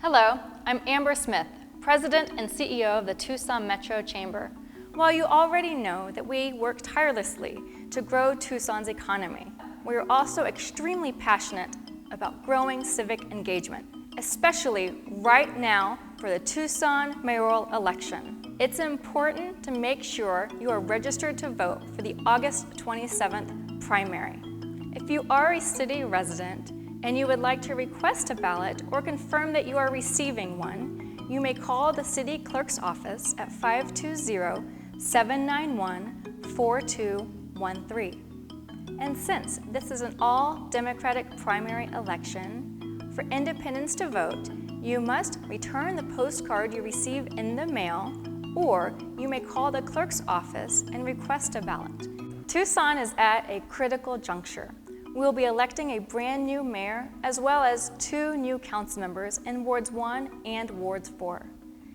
Hello, I'm Amber Smith, President and CEO of the Tucson Metro Chamber. While you already know that we work tirelessly to grow Tucson's economy, we are also extremely passionate about growing civic engagement, especially right now for the Tucson mayoral election. It's important to make sure you are registered to vote for the August 27th primary. If you are a city resident and you would like to request a ballot or confirm that you are receiving one, you may call the city clerk's office at 520-791-4213. And since this is an all-Democratic primary election, for independents to vote, you must return the postcard you receive in the mail, or you may call the clerk's office and request a ballot. Tucson is at a critical juncture. We will be electing a brand new mayor as well as 2 new council members in Wards 1 and Wards 4.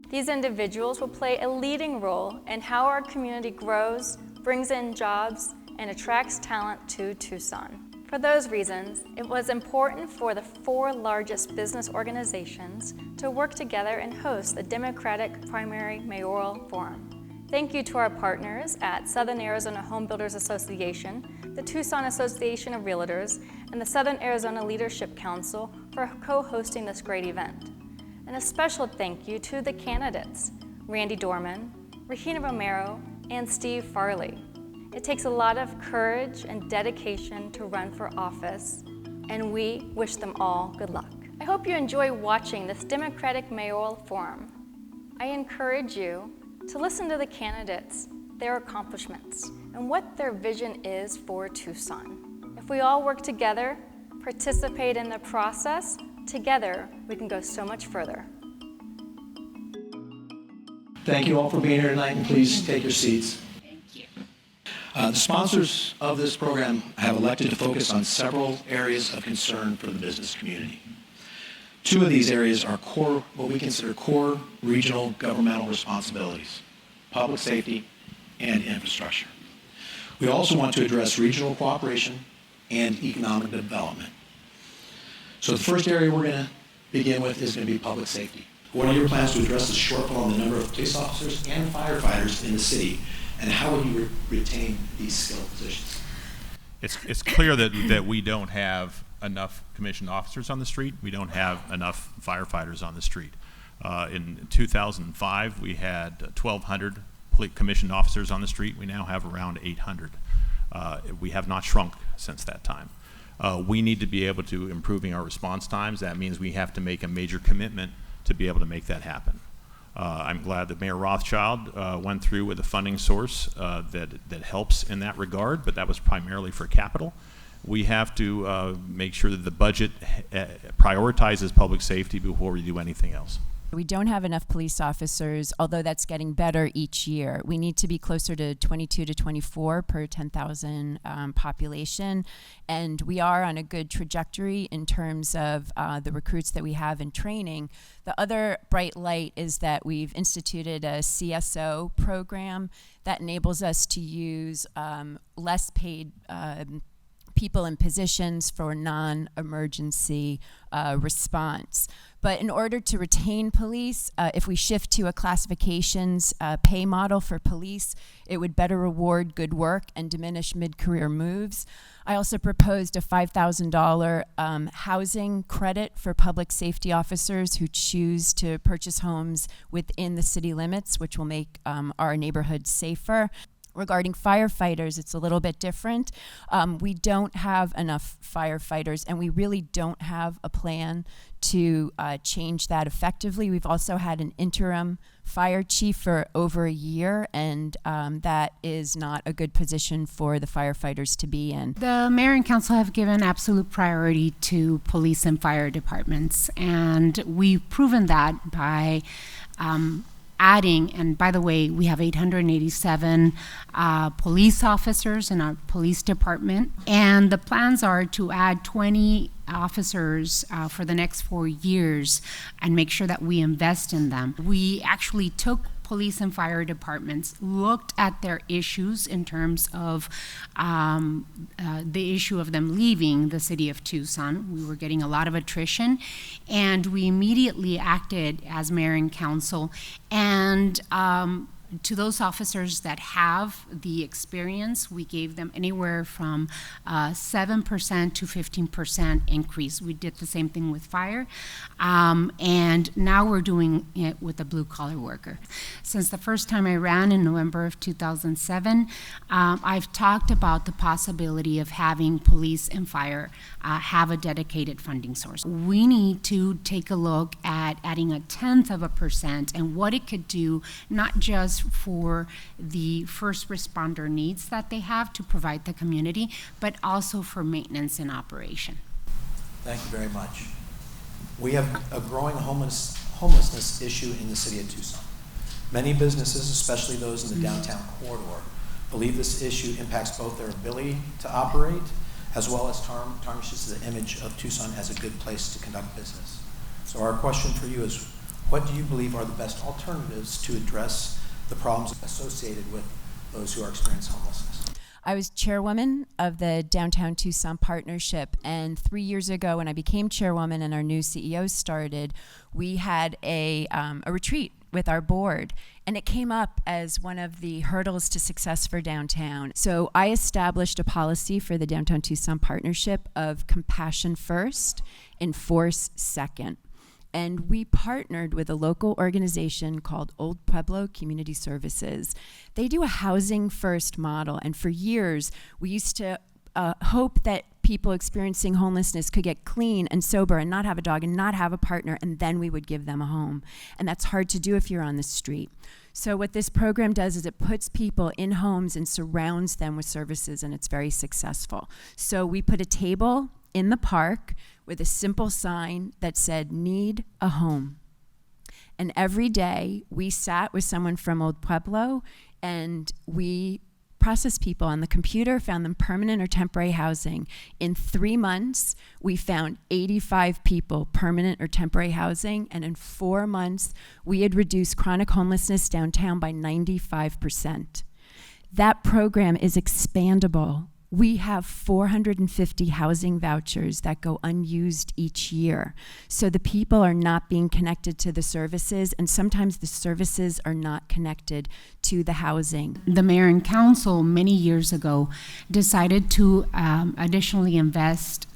These individuals will play a leading role in how our community grows, brings in jobs, and attracts talent to Tucson. For those reasons, it was important for the 4 largest business organizations to work together and host the Democratic Primary Mayoral Forum. Thank you to our partners at Southern Arizona Home Builders Association, the Tucson Association of Realtors, and the Southern Arizona Leadership Council for co-hosting this great event. And a special thank you to the candidates, Randi Dorman, Regina Romero, and Steve Farley. It takes a lot of courage and dedication to run for office, and we wish them all good luck. I hope you enjoy watching this Democratic Mayoral Forum. I encourage you to listen to the candidates, their accomplishments, and what their vision is for Tucson. If we all work together, participate in the process, together we can go so much further. Thank you all for being here tonight, and please take your seats. Thank you. The sponsors of this program have elected to focus on several areas of concern for the business community. 2 of these areas are what we consider core regional governmental responsibilities: public safety and infrastructure. We also want to address regional cooperation and economic development. So the first area we're going to begin with is going to be public safety. What are your plans to address the shortfall in the number of police officers and firefighters in the city, and how will you retain these skilled positions? It's clear that we don't have enough commissioned officers on the street. We don't have enough firefighters on the street. In 2005, we had 1,200 commissioned officers on the street. We now have around 800. We have not shrunk since that time. We need to be able to improving our response times. That means we have to make a major commitment to be able to make that happen. I'm glad that Mayor Rothschild went through with a funding source that helps in that regard, but that was primarily for capital. We have to make sure that the budget prioritizes public safety before we do anything else. We don't have enough police officers, although that's getting better each year. We need to be closer to 22 to 24 per 10,000 population, and we are on a good trajectory in terms of the recruits that we have in training. The other bright light is that we've instituted a CSO program that enables us to use less paid people in positions for non-emergency response. But in order to retain police, if we shift to a classifications pay model for police, it would better reward good work and diminish mid-career moves. I also proposed a $5,000 housing credit for public safety officers who choose to purchase homes within the city limits, which will make our neighborhoods safer. Regarding firefighters, it's a little bit different. We don't have enough firefighters, and we really don't have a plan to change that effectively. We've also had an interim fire chief for over a year, and that is not a good position for the firefighters to be in. The mayor and council have given absolute priority to police and fire departments, and we've proven that by adding, and by the way, we have 887 police officers in our police department, and the plans are to add 20 officers for the next 4 years and make sure that we invest in them. We actually took police and fire departments looked at their issues in terms of the issue of them leaving the city of Tucson. We were getting a lot of attrition, and we immediately acted as mayor and council, and to those officers that have the experience, we gave them anywhere from 7% to 15% increase. We did the same thing with fire, and now we're doing it with the blue-collar worker. Since the first time I ran in November of 2007, I've talked about the possibility of having police and fire have a dedicated funding source. We need to take a look at adding 0.1% and what it could do, not just for the first responder needs that they have to provide the community, but also for maintenance and operation. Thank you very much. We have a growing homelessness issue in the city of Tucson. Many businesses, especially those in the downtown corridor, believe this issue impacts both their ability to operate as well as tarnishes the image of Tucson as a good place to conduct business. So our question for you is, what do you believe are the best alternatives to address the problems associated with those who are experiencing homelessness? I was chairwoman of the Downtown Tucson Partnership, and 3 years ago when I became chairwoman and our new CEO started, we had a retreat with our board, and it came up as one of the hurdles to success for downtown. So I established a policy for the Downtown Tucson Partnership of compassion first, enforce second. And we partnered with a local organization called Old Pueblo Community Services. They do a housing first model, and for years we used to hope that people experiencing homelessness could get clean and sober and not have a dog and not have a partner, and then we would give them a home. And that's hard to do if you're on the street. So what this program does is it puts people in homes and surrounds them with services, and it's very successful. So we put a table in the park with a simple sign that said, "Need a home." And every day we sat with someone from Old Pueblo, and we processed people on the computer, found them permanent or temporary housing. In 3 months, we found 85 people permanent or temporary housing, and in 4 months, we had reduced chronic homelessness downtown by 95%. That program is expandable. We have 450 housing vouchers that go unused each year. So the people are not being connected to the services, and sometimes the services are not connected to the housing. The mayor and council many years ago decided to additionally invest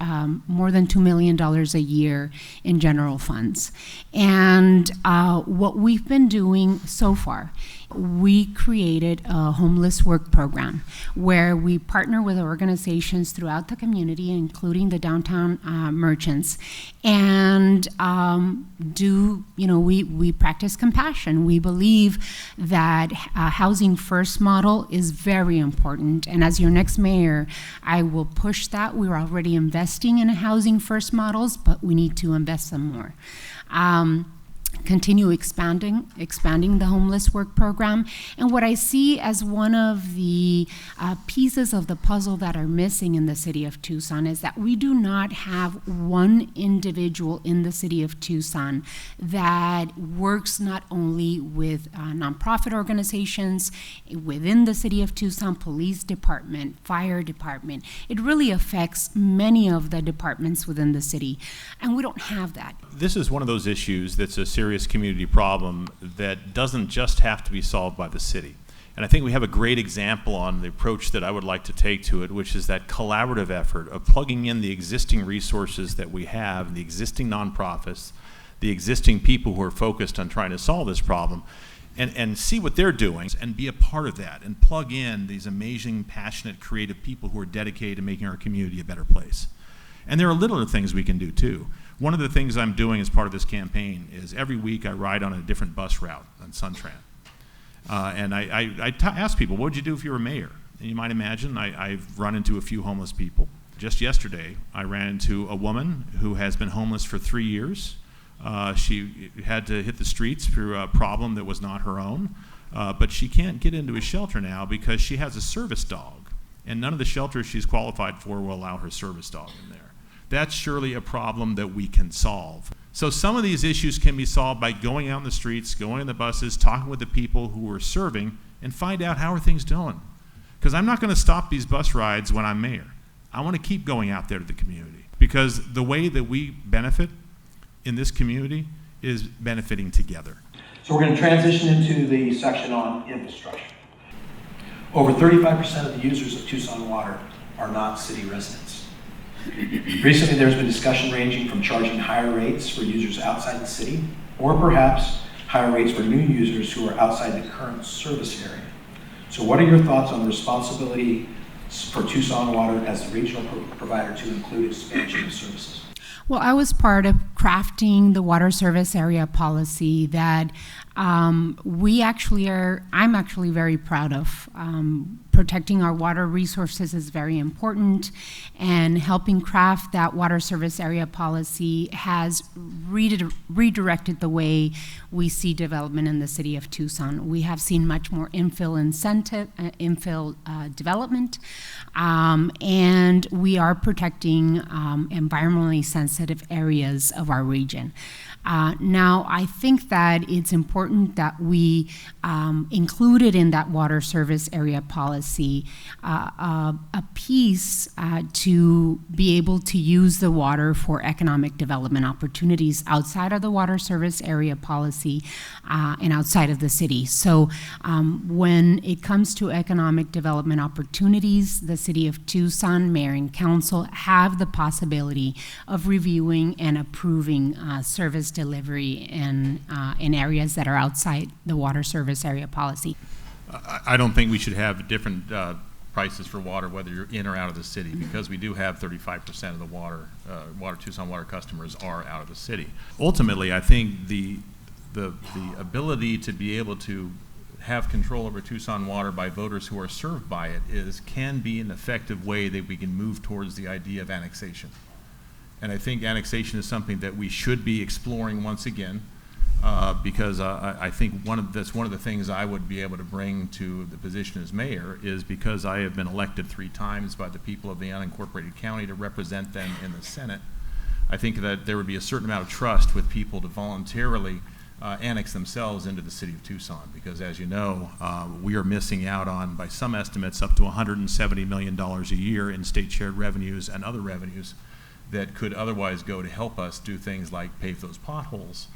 more than $2 million a year in general funds. And what we've been doing so far, we created a homeless work program where we partner with organizations throughout the community, including the downtown merchants, and we practice compassion. We believe that a housing first model is very important, and as your next mayor, I will push that. We're already investing in housing first models, but we need to invest some more. Continue expanding the homeless work program. And what I see as one of the pieces of the puzzle that are missing in the city of Tucson is that we do not have one individual in the city of Tucson that works not only with nonprofit organizations within the city of Tucson, police department, fire department. It really affects many of the departments within the city, and we don't have that. This is one of those issues that's a serious community problem that doesn't just have to be solved by the city. And I think we have a great example on the approach that I would like to take to it, which is that collaborative effort of plugging in the existing resources that we have, the existing nonprofits, the existing people who are focused on trying to solve this problem, and see what they're doing and be a part of that and plug in these amazing, passionate, creative people who are dedicated to making our community a better place. And there are little things we can do too. One of the things I'm doing as part of this campaign is every week I ride on a different bus route on Suntran. And I ask people, what would you do if you were mayor? And you might imagine I've run into a few homeless people. Just yesterday, I ran into a woman who has been homeless for 3 years. She had to hit the streets through a problem that was not her own, but she can't get into a shelter now because she has a service dog, and none of the shelters she's qualified for will allow her service dog in there. that's surely a problem that we can solve. So some of these issues can be solved by going out in the streets, going on the buses, talking with the people who are serving, and find out how are things doing. Because I'm not going to stop these bus rides when I'm mayor. I want to keep going out there to the community, because the way that we benefit in this community is benefiting together. So we're going to transition into the section on infrastructure. Over 35% of the users of Tucson Water are not city residents. Recently, there's been discussion ranging from charging higher rates for users outside the city, or perhaps higher rates for new users who are outside the current service area. So what are your thoughts on the responsibility for Tucson Water as the regional provider to include expansion of services? Well, I was part of crafting the water service area policy that I'm actually very proud of. Protecting our water resources is very important, and helping craft that water service area policy has redirected the way we see development in the city of Tucson. We have seen much more infill development, and we are protecting environmentally sensitive areas of our region. Now, I think that it's important that we included in that water service area policy a piece to be able to use the water for economic development opportunities outside of the water service area policy and outside of the city. So when it comes to economic development opportunities, the city of Tucson, mayor and council have the possibility of reviewing and approving service delivery in areas that are outside the water service area policy. I don't think we should have different prices for water whether you're in or out of the city, because we do have 35% of the Tucson Water customers are out of the city. Ultimately, I think the ability to be able to have control over Tucson Water by voters who are served by it can be an effective way that we can move towards the idea of annexation. And I think annexation is something that we should be exploring once again, because I think that's one of the things I would be able to bring to the position as mayor, is because I have been elected 3 times by the people of the unincorporated county to represent them in the Senate. I think that there would be a certain amount of trust with people to voluntarily annex themselves into the city of Tucson, because as you know, we are missing out on, by some estimates, up to $170 million a year in state shared revenues and other revenues that could otherwise go to help us do things like pave those potholes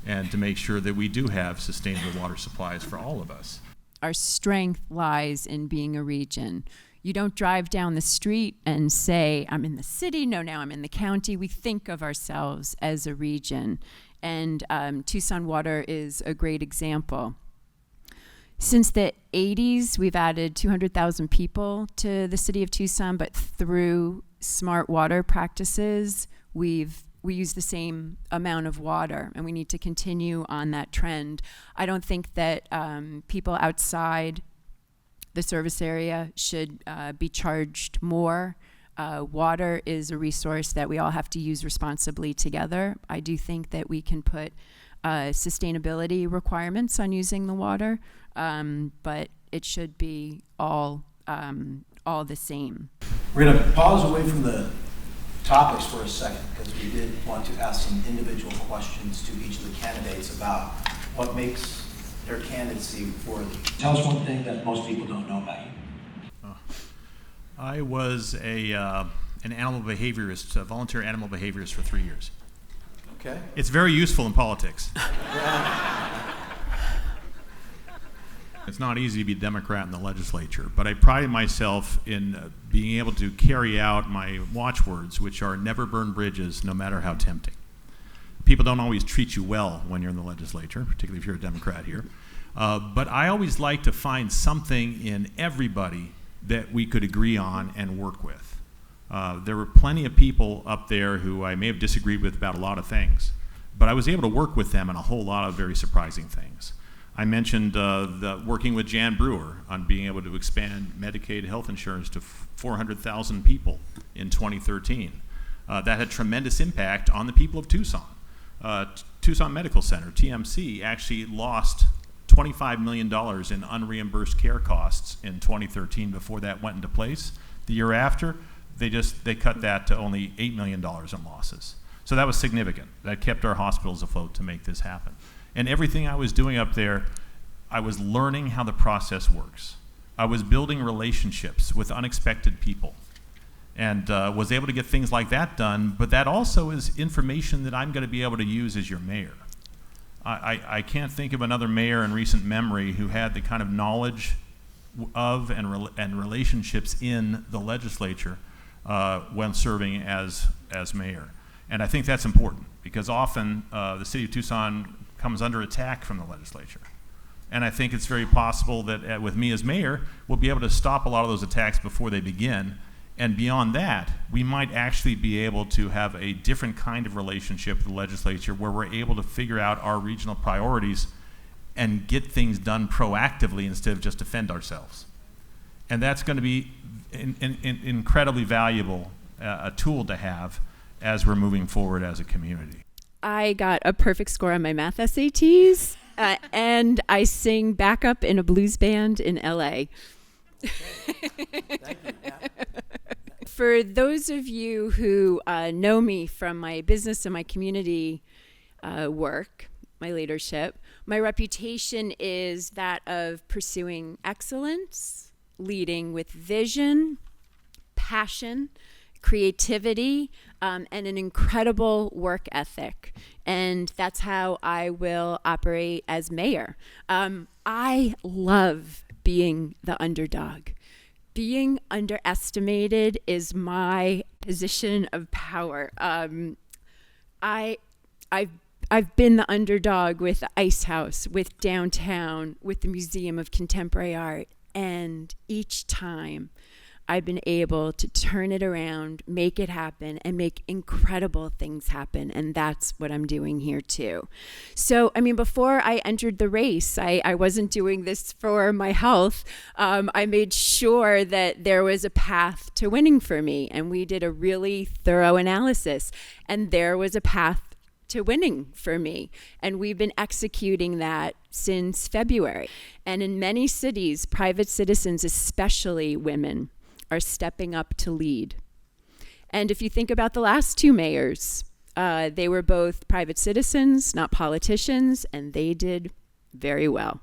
and to make sure that we do have sustainable water supplies for all of us. Our strength lies in being a region. You don't drive down the street and say, I'm in the city, no, now I'm in the county. We think of ourselves as a region. And Tucson Water is a great example. Since the 80s, we've added 200,000 people to the city of Tucson, but through smart water practices, we use the same amount of water, and we need to continue on that trend. I don't think that people outside the service area should be charged more. Water is a resource that we all have to use responsibly together. I do think that we can put sustainability requirements on using the water, but it should be all the same. We're going to pause away from the topics for a second, because we did want to ask some individual questions to each of the candidates about what makes their candidacy worthy. Tell us one thing that most people don't know about you. I was an animal behaviorist, a volunteer animal behaviorist for 3 years. Okay. It's very useful in politics. It's not easy to be a Democrat in the legislature, but I pride myself in being able to carry out my watchwords, which are never burn bridges, no matter how tempting. People don't always treat you well when you're in the legislature, particularly if you're a Democrat here. But I always like to find something in everybody that we could agree on and work with. There were plenty of people up there who I may have disagreed with about a lot of things, but I was able to work with them on a whole lot of very surprising things. I mentioned working with Jan Brewer on being able to expand Medicaid health insurance to 400,000 people in 2013. That had tremendous impact on the people of Tucson. Tucson Medical Center, TMC, actually lost $25 million in unreimbursed care costs in 2013 before that went into place. The year after, They cut that to only $8 million in losses. So that was significant. That kept our hospitals afloat to make this happen. And everything I was doing up there, I was learning how the process works. I was building relationships with unexpected people and was able to get things like that done, but that also is information that I'm going to be able to use as your mayor. I can't think of another mayor in recent memory who had the kind of knowledge of and relationships in the legislature when serving as mayor. And I think that's important because often the city of Tucson comes under attack from the legislature. And I think it's very possible that with me as mayor, we'll be able to stop a lot of those attacks before they begin. And beyond that, we might actually be able to have a different kind of relationship with the legislature where we're able to figure out our regional priorities and get things done proactively instead of just defend ourselves. And that's going to be incredibly valuable, a tool to have as we're moving forward as a community. I got a perfect score on my math SATs, and I sing backup in a blues band in LA. Thank you. Yeah. For those of you who know me from my business and my community work, my leadership, my reputation is that of pursuing excellence, leading with vision, passion, creativity, and an incredible work ethic. And that's how I will operate as mayor. I love being the underdog. Being underestimated is my position of power. I've been the underdog with the Ice House, with Downtown, with the Museum of Contemporary Art, and each time I've been able to turn it around, make it happen, and make incredible things happen. And that's what I'm doing here too. So, I mean, before I entered the race, I wasn't doing this for my health. I made sure that there was a path to winning for me. And we did a really thorough analysis. And there was a path to winning for me. And we've been executing that since February. And in many cities, private citizens, especially women, are stepping up to lead. And if you think about the last two mayors, they were both private citizens, not politicians, and they did very well.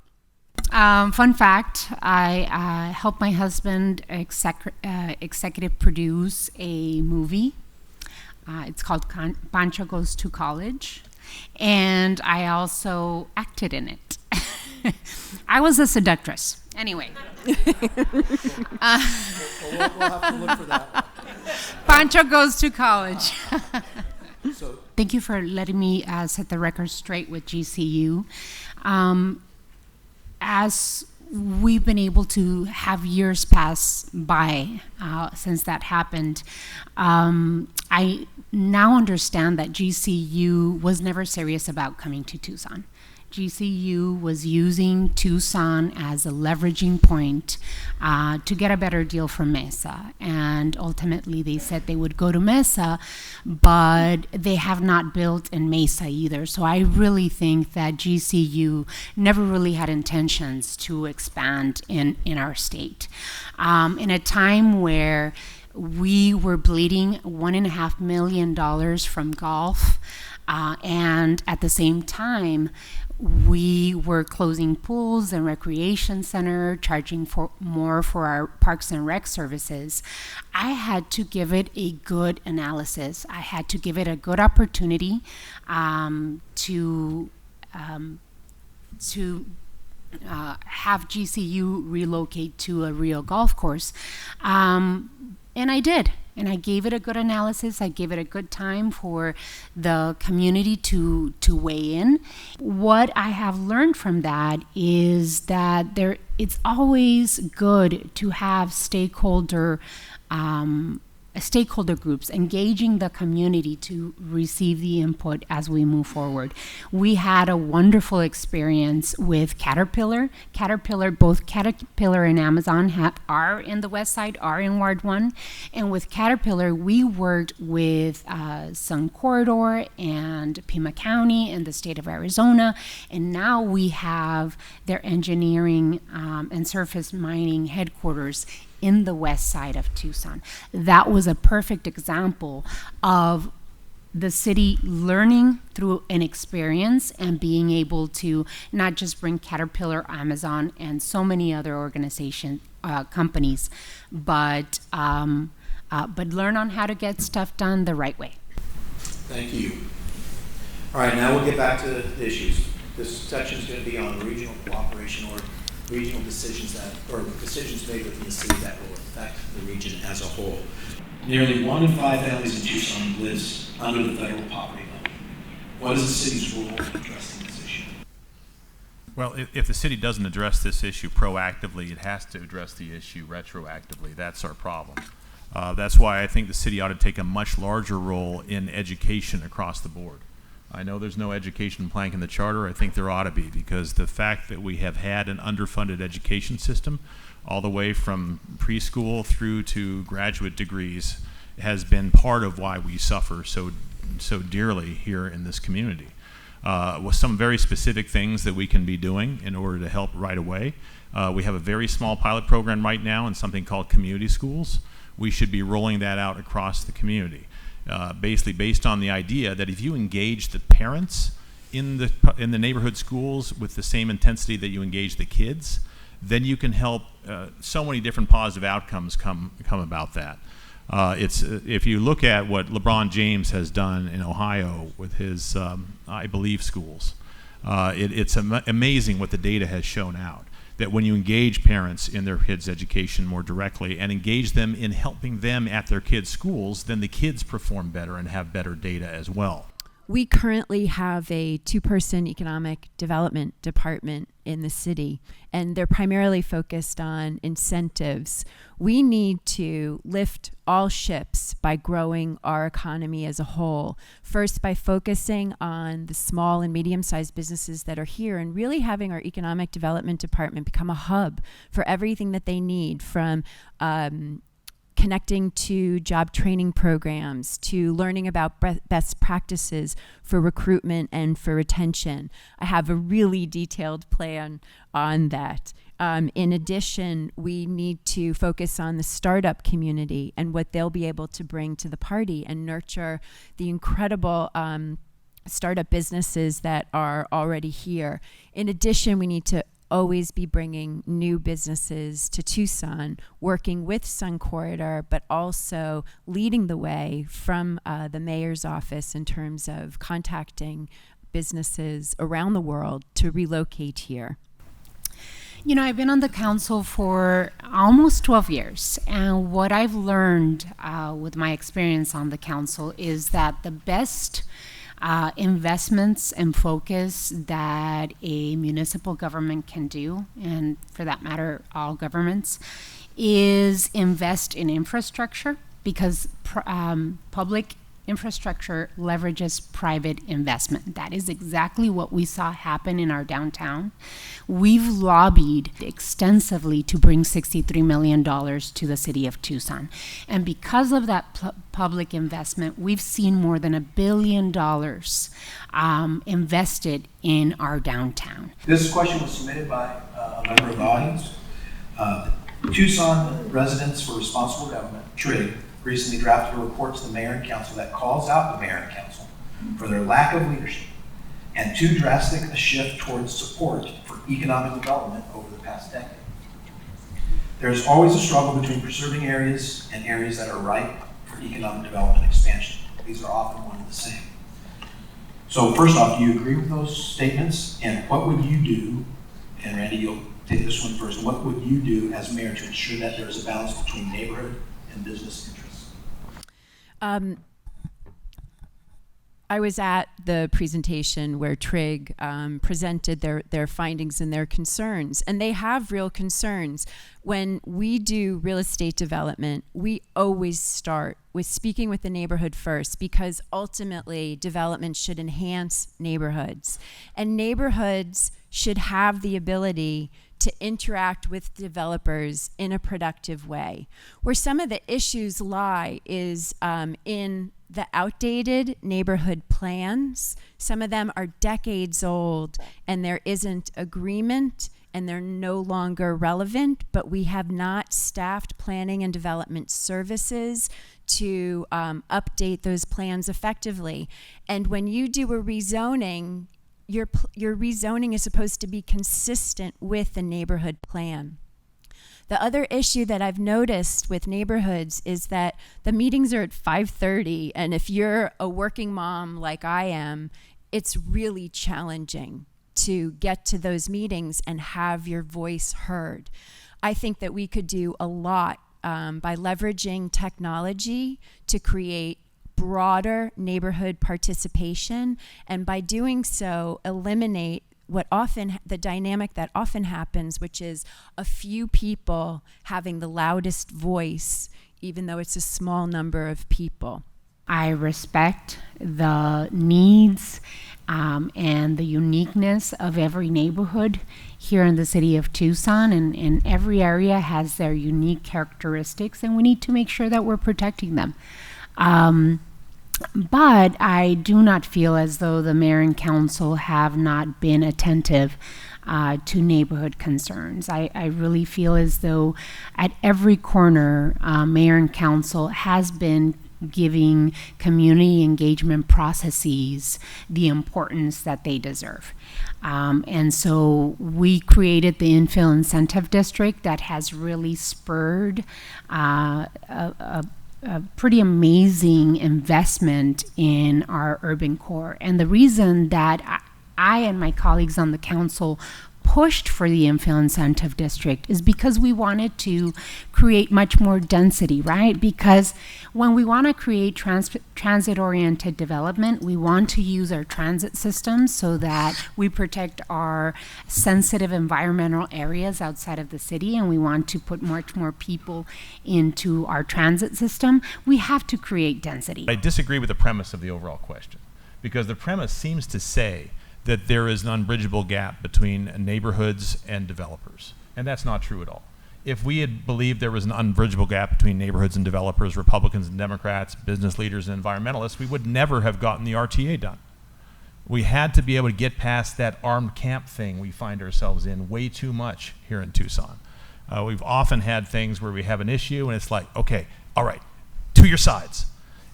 Fun fact, I helped my husband executive produce a movie. It's called Pancho Goes to College. And I also acted in it. I was a seductress. Anyway. We'll have to look for that. Pancho Goes to College. So, thank you for letting me set the record straight with GCU. As we've been able to have years pass by since that happened, I now understand that GCU was never serious about coming to Tucson. GCU was using Tucson as a leveraging point to get a better deal from Mesa. And ultimately they said they would go to Mesa, but they have not built in Mesa either. So I really think that GCU never really had intentions to expand in our state. In a time where we were bleeding $1.5 million from golf, and at the same time, we were closing pools and recreation center, charging more for our parks and rec services. I had to give it a good analysis. I had to give it a good opportunity to have GCU relocate to a real golf course. And I did. And I gave it a good analysis. I gave it a good time for the community to weigh in. What I have learned from that is that it's always good to have stakeholder groups engaging the community to receive the input as we move forward. We had a wonderful experience with Caterpillar. Both Caterpillar and Amazon are in the West Side, are in Ward 1. And with Caterpillar, we worked with Sun Corridor and Pima County and the state of Arizona. And now we have their engineering and surface mining headquarters in the west side of Tucson. That was a perfect example of the city learning through an experience and being able to not just bring Caterpillar, Amazon, and so many other companies, but learn on how to get stuff done the right way. Thank you. All right, now we'll get back to the issues. This section is going to be on regional cooperation or regional decisions decisions made within the city that will affect the region as a whole. Nearly 1 in 5 families in Tucson lives under the federal poverty level. What is the city's role in addressing this issue? Well, if the city doesn't address this issue proactively, it has to address the issue retroactively. That's our problem. That's why I think the city ought to take a much larger role in education across the board. I know there's no education plank in the charter. I think there ought to be, because the fact that we have had an underfunded education system all the way from preschool through to graduate degrees has been part of why we suffer so dearly here in this community. With some very specific things that we can be doing in order to help right away. We have a very small pilot program right now in something called community schools. We should be rolling that out across the community. Basically based on the idea that if you engage the parents in the neighborhood schools with the same intensity that you engage the kids, then you can help so many different positive outcomes come about that. If you look at what LeBron James has done in Ohio with his, I believe, schools, it's amazing what the data has shown out. That when you engage parents in their kids' education more directly and engage them in helping them at their kids' schools, then the kids perform better and have better data as well. We currently have a 2-person economic development department in the city, and they're primarily focused on incentives. We need to lift all ships by growing our economy as a whole. First, by focusing on the small and medium-sized businesses that are here and really having our economic development department become a hub for everything that they need, from connecting to job training programs, to learning about best practices for recruitment and for retention. I have a really detailed plan on that. In addition, we need to focus on the startup community and what they'll be able to bring to the party and nurture the incredible startup businesses that are already here. In addition, we need to always be bringing new businesses to Tucson, working with Sun Corridor, but also leading the way from the mayor's office in terms of contacting businesses around the world to relocate here. You know, I've been on the council for almost 12 years, and what I've learned with my experience on the council is that the best investments and focus that a municipal government can do, and for that matter, all governments, is invest in infrastructure, because public infrastructure leverages private investment. That is exactly what we saw happen in our downtown. We've lobbied extensively to bring $63 million to the city of Tucson. And because of that public investment, we've seen more than $1 billion invested in our downtown. This question was submitted by a member of the audience. Tucson Residents for Responsible Government, TRIG, recently drafted a report to the mayor and council that calls out the mayor and council for their lack of leadership and too drastic a shift towards support for economic development over the past decade. There's always a struggle between preserving areas and areas that are ripe for economic development expansion. These are often one and the same. So first off, do you agree with those statements? And what would you do, and Randy, you'll take this one first, what would you do as mayor to ensure that there's a balance between neighborhood and business interests? I was at the presentation where TRIG presented their findings and their concerns, and they have real concerns. When we do real estate development, we always start with speaking with the neighborhood first, because ultimately development should enhance neighborhoods, and neighborhoods should have the ability to interact with developers in a productive way. Where some of the issues lie is in the outdated neighborhood plans. Some of them are decades old, and there isn't agreement and they're no longer relevant, but we have not staffed planning and development services to update those plans effectively. And when you do a rezoning, your rezoning is supposed to be consistent with the neighborhood plan. The other issue that I've noticed with neighborhoods is that the meetings are at 5:30, and if you're a working mom like I am, it's really challenging to get to those meetings and have your voice heard. I think that we could do a lot by leveraging technology to create broader neighborhood participation, and by doing so, eliminate the dynamic that often happens, which is a few people having the loudest voice, even though it's a small number of people. I respect the needs and the uniqueness of every neighborhood here in the city of Tucson, and every area has their unique characteristics, and we need to make sure that we're protecting them. But I do not feel as though the mayor and council have not been attentive to neighborhood concerns. I really feel as though at every corner, mayor and council has been giving community engagement processes the importance that they deserve. And so we created the infill incentive district that has really spurred a pretty amazing investment in our urban core. And the reason that I and my colleagues on the council pushed for the infill incentive district is because we wanted to create much more density, right? Because when we want to create transit-oriented development, we want to use our transit systems so that we protect our sensitive environmental areas outside of the city, and we want to put much more people into our transit system. We have to create density. I disagree with the premise of the overall question, because the premise seems to say that there is an unbridgeable gap between neighborhoods and developers. And that's not true at all. If we had believed there was an unbridgeable gap between neighborhoods and developers, Republicans and Democrats, business leaders and environmentalists, we would never have gotten the RTA done. We had to be able to get past that armed camp thing we find ourselves in way too much here in Tucson. We've often had things where we have an issue and it's like, okay, all right, to your sides.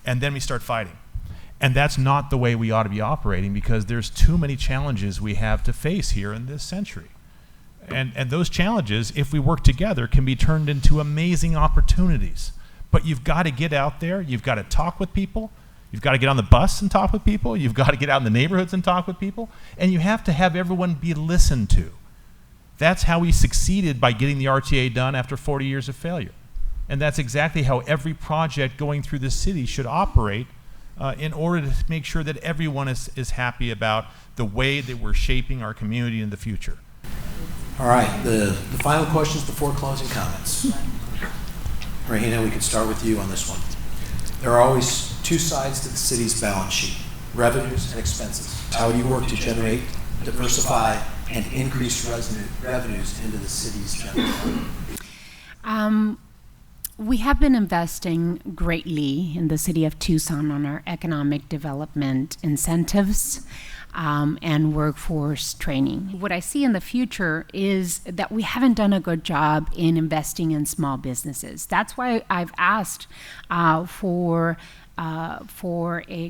And then we start fighting. And that's not the way we ought to be operating, because there's too many challenges we have to face here in this century. And those challenges, if we work together, can be turned into amazing opportunities. But you've got to get out there, you've got to talk with people, you've got to get on the bus and talk with people, you've got to get out in the neighborhoods and talk with people, and you have to have everyone be listened to. That's how we succeeded by getting the RTA done after 40 years of failure. And that's exactly how every project going through the city should operate, in order to make sure that everyone is happy about the way that we're shaping our community in the future. All right, the final questions before closing comments. Regina, we can start with you on this one. There are always two sides to the city's balance sheet, revenues and expenses. How do you work to generate, diversify, and increase revenues into the city's general fund? We have been investing greatly in the city of Tucson on our economic development incentives and workforce training. What I see in the future is that we haven't done a good job in investing in small businesses. That's why I've asked for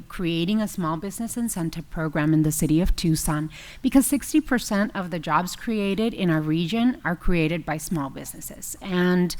creating a small business incentive program in the city of Tucson, because 60% of the jobs created in our region are created by small businesses. And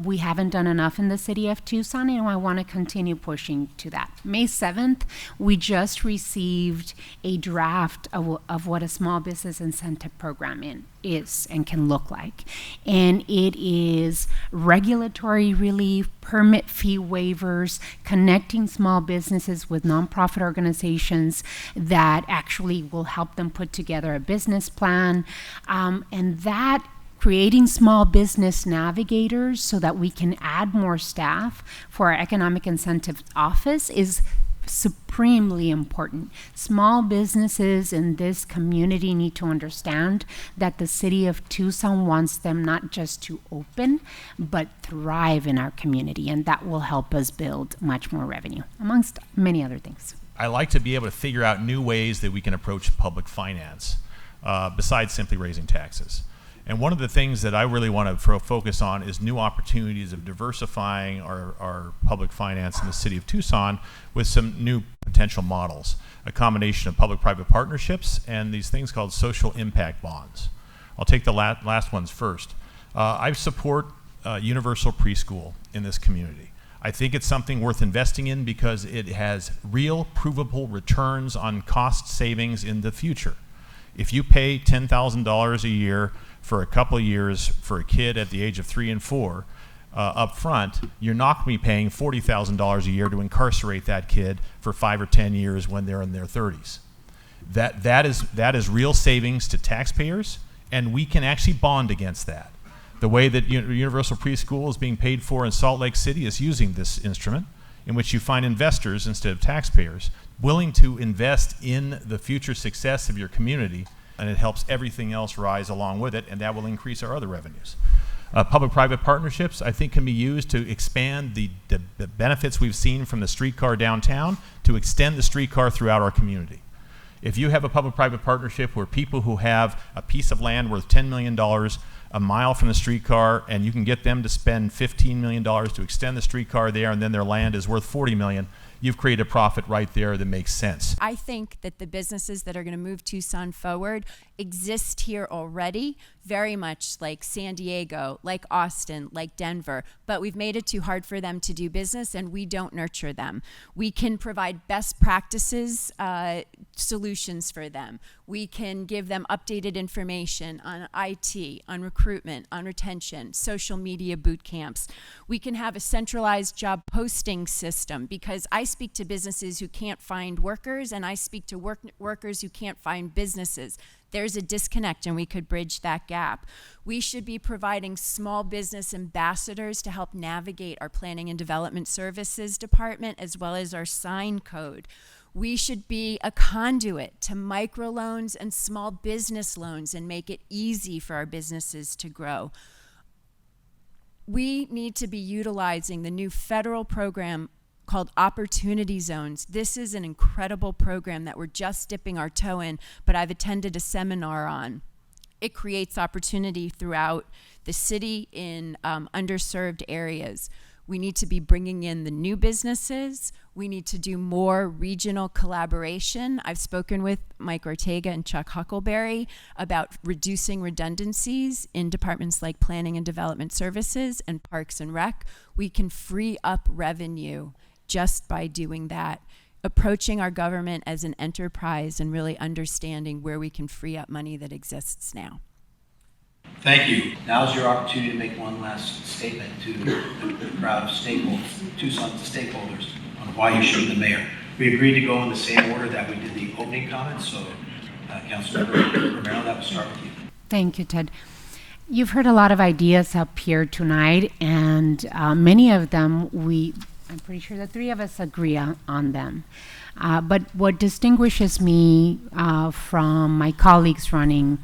we haven't done enough in the city of Tucson, and I want to continue pushing to that. May 7th, we just received a draft of what a small business incentive program is and can look like. And it is regulatory relief, permit fee waivers, connecting small businesses with nonprofit organizations that actually will help them put together a business plan, and that creating small business navigators so that we can add more staff for our economic incentive office is supremely important. Small businesses in this community need to understand that the city of Tucson wants them not just to open, but thrive in our community, and that will help us build much more revenue, amongst many other things. I like to be able to figure out new ways that we can approach public finance. besides simply raising taxes. And one of the things that I really want to focus on is new opportunities of diversifying our public finance in the city of Tucson with some new potential models, a combination of public-private partnerships and these things called social impact bonds. I'll take the last ones first. I support universal preschool in this community. I think it's something worth investing in because it has real provable returns on cost savings in the future. If you pay $10,000 a year for a couple of years for a kid at the age of 3 and 4 up front, you're not going to be paying $40,000 a year to incarcerate that kid for 5 or 10 years when they're in their 30s. That is real savings to taxpayers, and we can actually bond against that. The way that universal preschool is being paid for in Salt Lake City is using this instrument, in which you find investors instead of taxpayers willing to invest in the future success of your community, and it helps everything else rise along with it, and that will increase our other revenues. Public-private partnerships, I think, can be used to expand the benefits we've seen from the streetcar downtown to extend the streetcar throughout our community. If you have a public-private partnership where people who have a piece of land worth $10 million a mile from the streetcar, and you can get them to spend $15 million to extend the streetcar there, and then their land is worth $40 million, you've created a profit right there that makes sense. I think that the businesses that are going to move Tucson forward exist here already, very much like San Diego, like Austin, like Denver, but we've made it too hard for them to do business, and we don't nurture them. We can provide best practices solutions for them. We can give them updated information on IT, on recruitment, on retention, social media boot camps. We can have a centralized job posting system, because I speak to businesses who can't find workers, and I speak to workers who can't find businesses. There's a disconnect, and we could bridge that gap. We should be providing small business ambassadors to help navigate our planning and development services department, as well as our sign code. We should be a conduit to microloans and small business loans and make it easy for our businesses to grow. We need to be utilizing the new federal program called Opportunity Zones. This is an incredible program that we're just dipping our toe in, but I've attended a seminar on. It creates opportunity throughout the city in underserved areas. We need to be bringing in the new businesses. We need to do more regional collaboration. I've spoken with Mike Ortega and Chuck Huckleberry about reducing redundancies in departments like Planning and Development Services and Parks and Rec. We can free up revenue just by doing that, approaching our government as an enterprise and really understanding where we can free up money that exists now. Thank you. Now's your opportunity to make one last statement to the crowd of stakeholders, Tucson stakeholders, on why you should be the mayor. We agreed to go in the same order that we did the opening comments, so Councilmember Romero, that will start with you. Thank you, Ted. You've heard a lot of ideas up here tonight, and many of them I'm pretty sure the three of us agree on them. But what distinguishes me from my colleagues running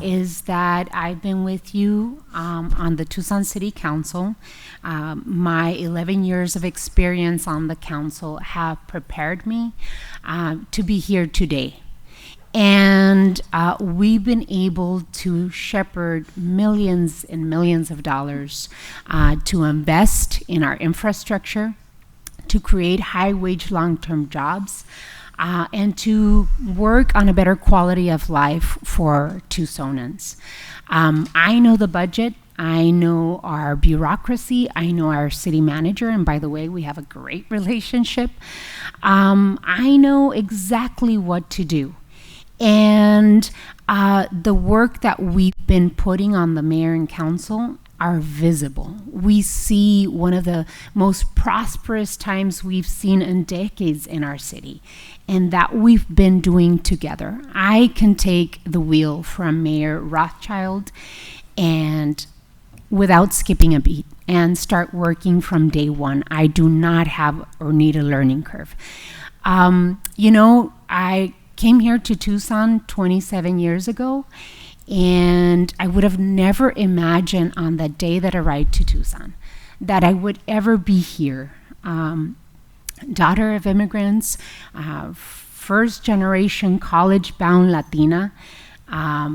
is that I've been with you on the Tucson City Council. My 11 years of experience on the council have prepared me to be here today. And we've been able to shepherd millions and millions of dollars to invest in our infrastructure, to create high-wage long-term jobs, and to work on a better quality of life for Tucsonans. I know the budget. I know our bureaucracy. I know our city manager, and by the way, we have a great relationship. I know exactly what to do. And the work that we've been putting on the mayor and council are visible. We see one of the most prosperous times we've seen in decades in our city, and that we've been doing together. I can take the wheel from Mayor Rothschild and without skipping a beat and start working from day one. I do not have or need a learning curve. I came here to Tucson 27 years ago, and I would have never imagined on the day that I arrived to Tucson that I would ever be here. Daughter of immigrants, first generation college bound Latina,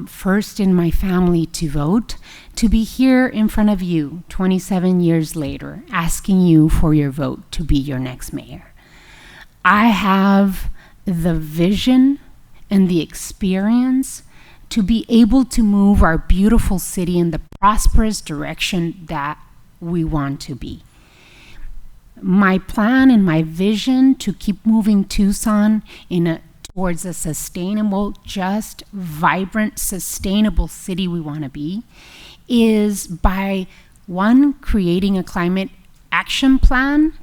first in my family to vote, to be here in front of you 27 years later, asking you for your vote to be your next mayor. I have the vision and the experience to be able to move our beautiful city in the prosperous direction that we want to be. My plan and my vision to keep moving Tucson towards a sustainable, just, vibrant, sustainable city we want to be is by, one, creating a climate action plan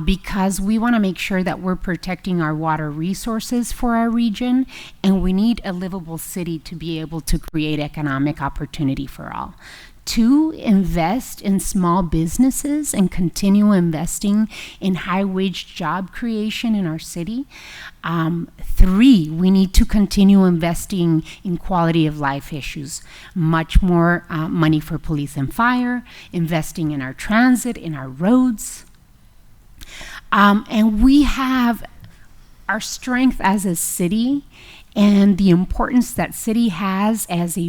because we want to make sure that we're protecting our water resources for our region, and we need a livable city to be able to create economic opportunity for all. Two, invest in small businesses and continue investing in high-wage job creation in our city. Three, we need to continue investing in quality of life issues. Much more money for police and fire, investing in our transit, in our roads. And we have our strength as a city and the importance that city has as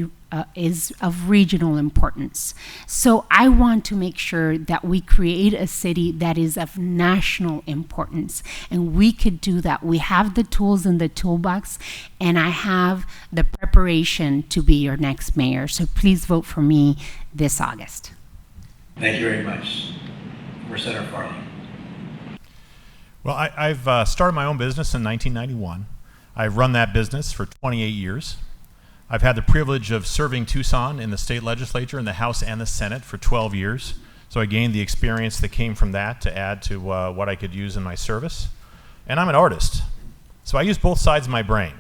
is of regional importance. So I want to make sure that we create a city that is of national importance, and we could do that. We have the tools in the toolbox, and I have the preparation to be your next mayor. So please vote for me this August. Thank you very much. Senator Farley. Well, I've started my own business in 1991. I've run that business for 28 years. I've had the privilege of serving Tucson in the state legislature, in the House and the Senate for 12 years. So I gained the experience that came from that to add to what I could use in my service. And I'm an artist, so I use both sides of my brain.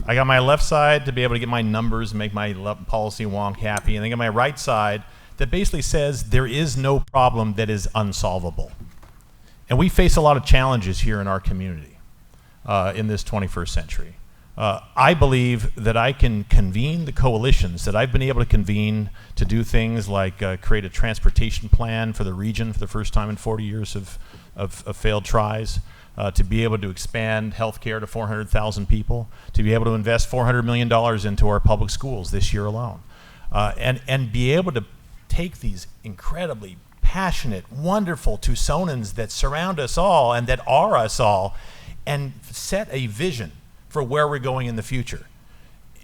I got my left side to be able to get my numbers, make my policy wonk happy, and then I got my right side that basically says there is no problem that is unsolvable. And we face a lot of challenges here in our community in this 21st century. I believe that I can convene the coalitions that I've been able to convene to do things like create a transportation plan for the region for the first time in 40 years of failed tries, to be able to expand healthcare to 400,000 people, to be able to invest $400 million into our public schools this year alone, and be able to take these incredibly passionate, wonderful Tucsonans that surround us all and that are us all and set a vision for where we're going in the future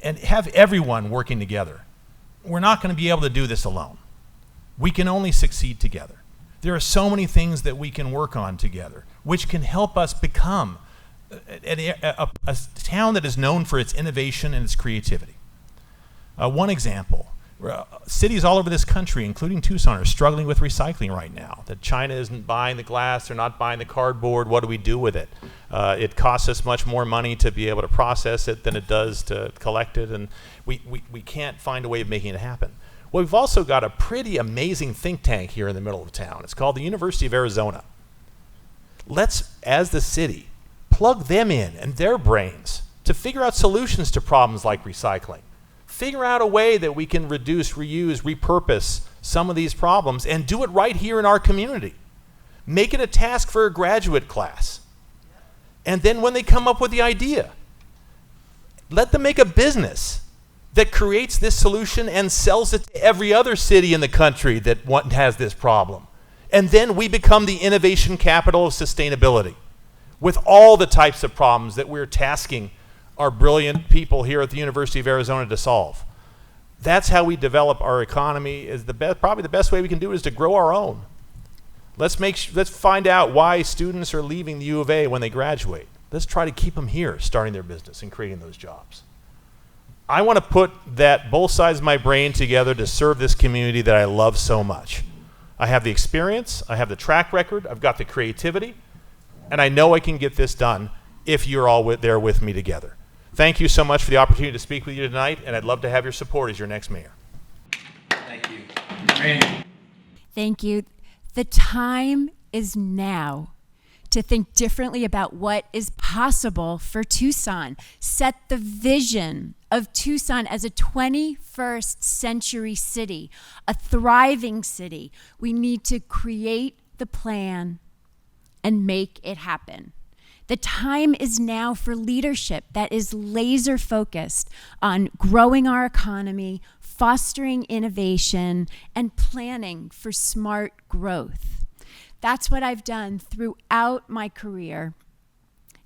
and have everyone working together. We're not going to be able to do this alone. We can only succeed together. There are so many things that we can work on together, which can help us become a town that is known for its innovation and its creativity. One example, cities all over this country, including Tucson, are struggling with recycling right now. That China isn't buying the glass, they're not buying the cardboard. What do we do with it? It costs us much more money to be able to process it than it does to collect it, and we can't find a way of making it happen. Well, we've also got a pretty amazing think tank here in the middle of town. It's called the University of Arizona. Let's, as the city, plug them in and their brains to figure out solutions to problems like recycling. Figure out a way that we can reduce, reuse, repurpose some of these problems and do it right here in our community. Make it a task for a graduate class. And then when they come up with the idea, let them make a business that creates this solution and sells it to every other city in the country that has this problem. And then we become the innovation capital of sustainability with all the types of problems that we're tasking our brilliant people here at the University of Arizona to solve. That's how we develop our economy. Is probably the best way we can do it is to grow our own. Let's find out why students are leaving the U of A when they graduate. Let's try to keep them here, starting their business and creating those jobs. I want to put both sides of my brain together to serve this community that I love so much. I have the experience, I have the track record, I've got the creativity, and I know I can get this done if you're all there with me together. Thank you so much for the opportunity to speak with you tonight, and I'd love to have your support as your next mayor. Thank you. Randi. Thank you. The time is now to think differently about what is possible for Tucson. Set the vision of Tucson as a 21st century city, a thriving city. We need to create the plan and make it happen. The time is now for leadership that is laser focused on growing our economy, fostering innovation, and planning for smart growth. That's what I've done throughout my career.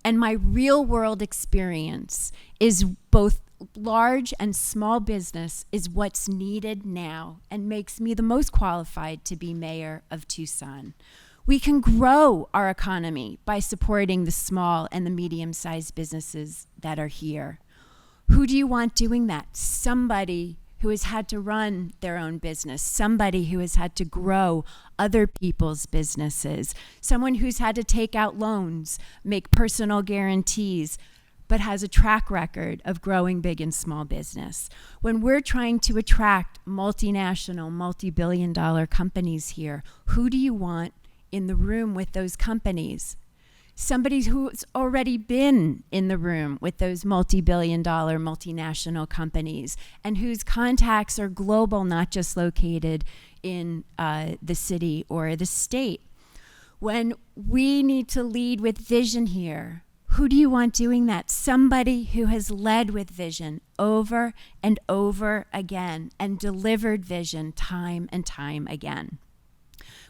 And my real world experience is both large and small business is what's needed now and makes me the most qualified to be mayor of Tucson. We can grow our economy by supporting the small and the medium-sized businesses that are here. Who do you want doing that? Somebody who has had to run their own business, somebody who has had to grow other people's businesses, someone who's had to take out loans, make personal guarantees, but has a track record of growing big and small business. When we're trying to attract multinational, multi-billion-dollar companies here, who do you want in the room with those companies? Somebody who's already been in the room with those multi-billion-dollar multinational companies and whose contacts are global, not just located in the city or the state. When we need to lead with vision here, who do you want doing that? Somebody who has led with vision over and over again and delivered vision time and time again.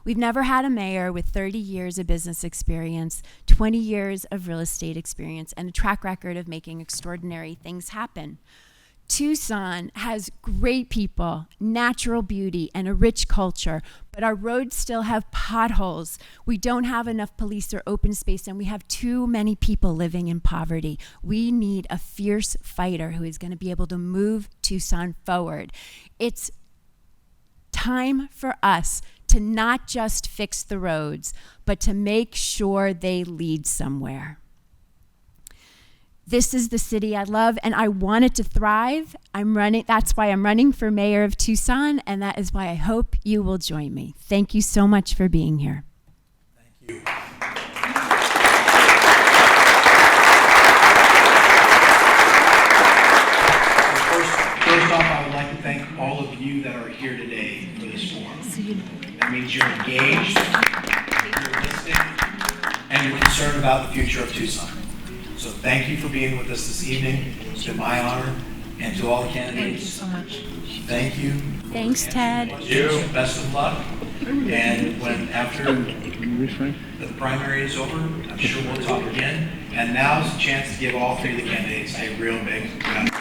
We've never had a mayor with 30 years of business experience, 20 years of real estate experience, and a track record of making extraordinary things happen. Tucson has great people, natural beauty, and a rich culture, but our roads still have potholes. We don't have enough police or open space, and we have too many people living in poverty. We need a fierce fighter who is going to be able to move Tucson forward. It's time for us to not just fix the roads, but to make sure they lead somewhere. This is the city I love, and I want it to thrive. That's why I'm running for mayor of Tucson, and that is why I hope you will join me. Thank you so much for being here. Thank you. First off, I would like to thank all of you that are here today for this forum. That means you're engaged, you're listening, and you're concerned about the future of Tucson. So thank you for being with us this evening. It's been my honor. And to all the candidates, Thank you so much. thank you. Thanks, Ted. Best of luck. And after the primary is over, I'm sure we'll talk again. And now's a chance to give all three of the candidates a real big round.